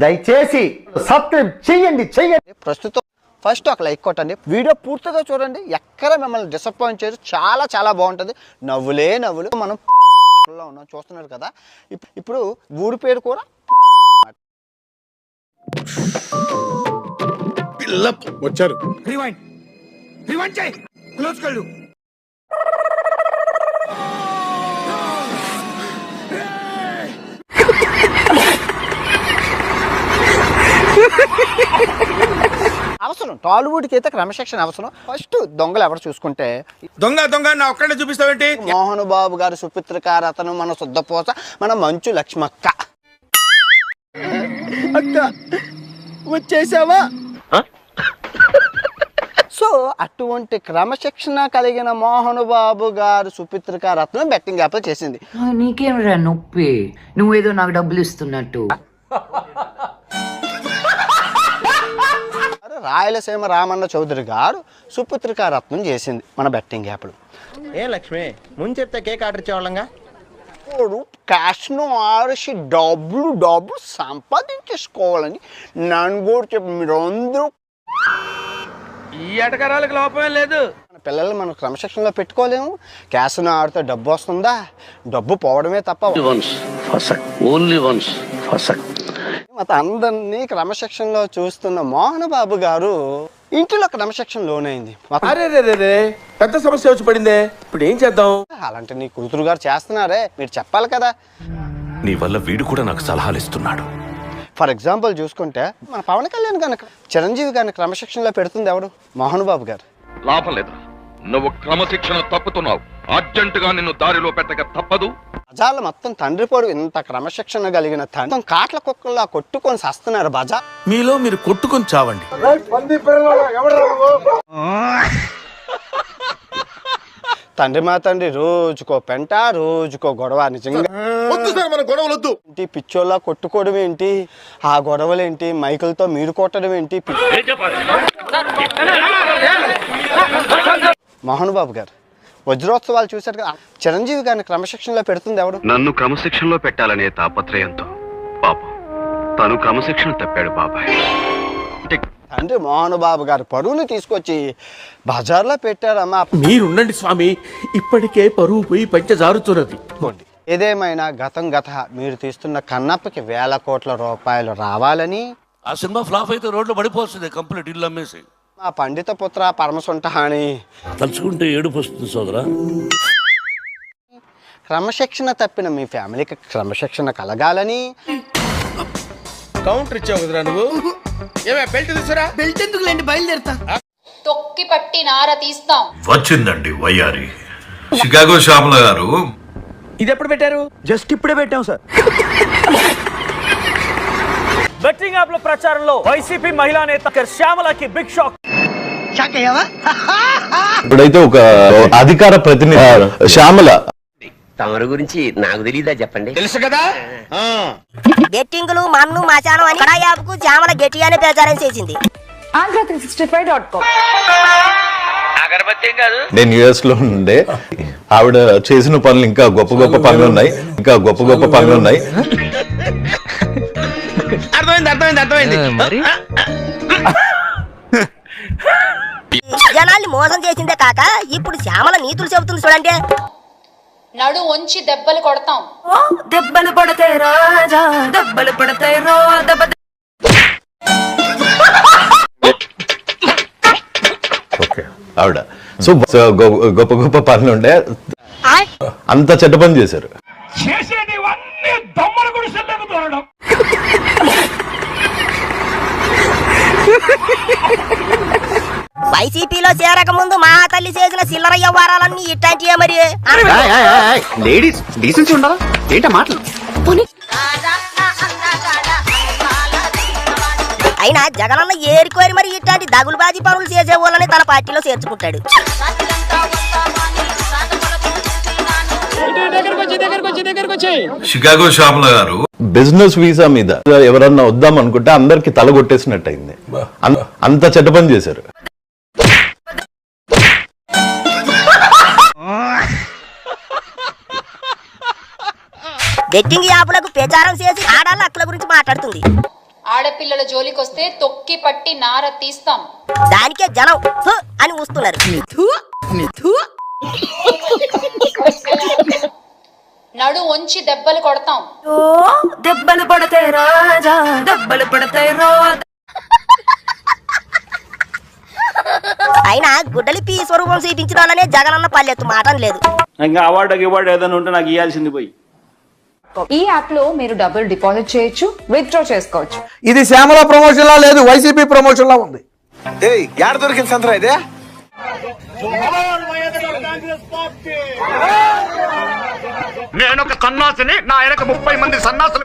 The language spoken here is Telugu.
దయచేసి సబ్స్క్రైబ్ చేయండి. ప్రస్తుతం ఫస్ట్ ఒక లైక్ కొట్టండి, వీడియో పూర్తిగా చూడండి, ఎక్కడ మిమ్మల్ని డిసప్పాయింట్ చేయరు. చాలా చాలా బాగుంటుంది. నవ్వులే నవ్వులు. మనం ఉన్నాం, చూస్తున్నారు కదా. ఇప్పుడు ఊరి పేరు కూడా వచ్చారు. రివైండ్ చేయి, క్లోజ్ కళ్ళు. అవసరం, టాలీవుడ్కి అయితే క్రమశిక్షణ అవసరం. ఫస్ట్ దొంగలు ఎవరు చూసుకుంటే దొంగ నా ఒక్కడే చూపిస్తావేంటి? మోహన్ బాబు గారు, సుపిత్ర గారు, అతను మన శుద్ధపోస, మన మంచు లక్ష్మక్క. అక్క వచ్చేసావా? సో అటువంటి క్రమశిక్షణ కలిగిన మోహన్ బాబు గారు, సుపిత్ర గారు, అతను బెట్టింగ్ యాప్ చేసింది. నీకేం రా నొప్పి, నువ్వేదో నాకు డబ్బులు ఇస్తున్నట్టు. రాయలసీమ రామన్న చౌదరి గారు సుపుత్రికా రత్నం చేసింది మన బెట్టింగ్ యాప్లు. ఏ లక్ష్మి, ముందు చెప్తే కేక్ ఆర్డర్ ఇచ్చేవాళ్ళంగా. క్యాష్ను ఆడిసి డబ్బులు సంపాదించేసుకోవాలని నన్ను కూడా చెప్పి మీరు అందరూ ఈ ఎటకరాలకు లోపమే లేదు. మన పిల్లలు మనం క్రమశిక్షణలో పెట్టుకోలేము. క్యాష్ను ఆడితే డబ్బు వస్తుందా? డబ్బు పోవడమే తప్ప. అందరినీ క్రమశిక్షణలో చూస్తున్న మోహన్ బాబు గారు ఇంటిలో క్రమశిక్షణ లోనైంది. పెద్ద సమస్య వచ్చి పడిందే, ఇప్పుడు ఏం చేద్దాం? అలాంటి నీ కూతురు గారు చేస్తున్నారే, మీరు చెప్పాలి కదా. నీ వల్ల వీడు కూడా నాకు సలహాలు ఇస్తున్నాడు. ఫర్ ఎగ్జాంపుల్ చూసుకుంటే మన పవన్ కళ్యాణ్ గారిని, చిరంజీవి గారిని క్రమశిక్షణలో పెడుతుంది ఎవడు? మోహన్ బాబు గారు. లాభం లేదు, నువ్వు క్రమశిక్షణ తప్పుతున్నావు. అర్జెంటుగా నిన్ను దారిలో పెట్టక తప్పదు. బజార్లో మొత్తం తండ్రి పోరు, ఇంత క్రమశిక్షణ కలిగిన తండ్రి కాట్ల కుక్కల్లా కొట్టుకొని సస్తున్నారు బజార్. మీలో మీరు కొట్టుకొని చావండి. తండ్రి మా తండ్రి రోజుకో పెంట, రోజుకో గొడవ. నిజంగా మన గొడవలొద్దు. ఏంటి పిచ్చోళ్ళ కొట్టుకోవడం ఏంటి, ఆ గొడవలు ఏంటి, మైకులతో మీరు కొట్టడం ఏంటి. మోహన్ బాబు గారు వజ్రోత్సవాలు చూశారు కదా, చిరంజీవి గారిని క్రమశిక్షణలో పెడుతుంది ఎవడు? నన్ను క్రమశిక్షణలో పెట్టాలనే తాపత్రయంతో పాపం తను క్రమశిక్షణ తప్పాడు బాబాయ్. తండ్రి మోహన్ బాబు గారు పరువుని తీసుకొచ్చి బజార్లో పెట్టారమ్మా. మీరుండండి స్వామి, ఇప్పటికే పరువు పోయి పంచ జారుతున్నది. ఏదేమైనా గతం మీరు తీస్తున్న కన్నప్పకి 1000 కోట్ల రూపాయలు రావాలని. ఆ సినిమా ఫ్లాప్ అయితే రోడ్లో పడిపోతుంది, కంప్లీట్ ఇల్లు అమ్మేసి. మా పండిత పుత్ర పరమసుంట అని తలుచుకుంటే ఏడుపు వస్తుంది సోదరా. క్రమశిక్షణ తప్పిన మీ ఫ్యామిలీకి క్రమశిక్షణ కలగాలని. కౌంటర్ ఇచ్చావు కదరా నువ్వు. ఏమే బెల్ట్ తీసురా? బెల్ట్ ఎందుకు లేండి, బయలుదేరుతా. తొక్కి పట్టి నార తీస్తాం. వచ్చిందండి వయ్యారి. షికాగో శ్యామల గారు, ఇది ఎప్పుడు పెట్టారు? జస్ట్ ఇప్పుడే పెట్టాం సార్. బెట్టింగ్ యాప్ లో ప్రచారంలో వైసీపీ మహిళా నేత శ్యామలకి బిగ్ షాక్. ఇప్పుడైతే ఒక అధికార ప్రతినిధి శ్యామల, తమరి గురించి నాకు తెలీదా చెప్పండి? తెలుసు కదా. బెట్టింగులు మన్ను మచానం అని కడా యాప్ కు శ్యామల గట్టి అని ప్రచారం చేసింది. Andhra365.com. అగరబత్తి కాదు. నేను యుఎస్ లో ఉండే, ఆవిడ చేసిన పనులు ఇంకా గొప్ప గొప్ప పనులు ఉన్నాయి. అర్థమైంది. జనాల్ని మోసం చేసిందే కాక ఇప్పుడు శ్యామల నీతులు చెబుతుంది చూడండి. నడు వంచి దెబ్బలు కొడతాం. దెబ్బలు పడతాయి రాజా, దెబ్బలు పడతాయి రో. ఆవిడ సో గొప్ప గొప్ప పనులు ఉండే, అంత చెడ్డ పని చేశారు. వైసీపీలో చేరక ముందు మా తల్లి చేసిన చిల్లర వ్యవహారాలన్నీ ఇట్లాంటివే మరి. లేడీస్ డీసెన్సీ ఉండాలా ఏంటా మాటలు? అయినా జగనన్న ఏరికోరి మరి ఇట్లాంటి దగులుబాజీ పనులు చేసే వాళ్ళని తన పార్టీలో చేర్చుకుంటాడు. షికాగో శ్యామల గారు, బిజినెస్ వీసా మీద ఎవరన్నా వద్దాం అనుకుంటే అందరికి తల కొట్టేసినట్టు అయింది. అంత చెడ్డ పని చేశారు. బెట్టింగ్ యాప్లకు ప్రచారం చేసి ఆడాళ్ళ హక్కుల గురించి మాట్లాడుతుంది. ఆడపిల్లల జోలికొస్తే తొక్కి పట్టి నార తీస్తాం. దానికే జనం "ఫు" అని ఊస్తున్నారు. నడు వంచి దెబ్బలు కొడతాం. దెబ్బలు పడతాయి రాజా, దెబ్బలు పడతాయి రోజా. అయినా గుడ్డలి పీ స్వరూపం చూపించిన వాళ్ళనే జగనన్న పల్లెత్తు మాట లేదు. ఇంకా అవార్డు ఏదైనా ఉంటే నాకు ఇవ్వాల్సింది పోయి. ఈ యాప్ లో మీరు డబ్బులు డిపాజిట్ చేయొచ్చు, విత్డ్రా చేసుకోవచ్చు. ఇది శ్యామల ప్రమోషన్ లా లేదు, వైసీపీ ప్రమోషన్ లా ఉంది. యాడ దొరికింది సంతరా ఇదే? నేను ఒక సన్నాసిని, నా వెనక 30 మంది సన్నాసులు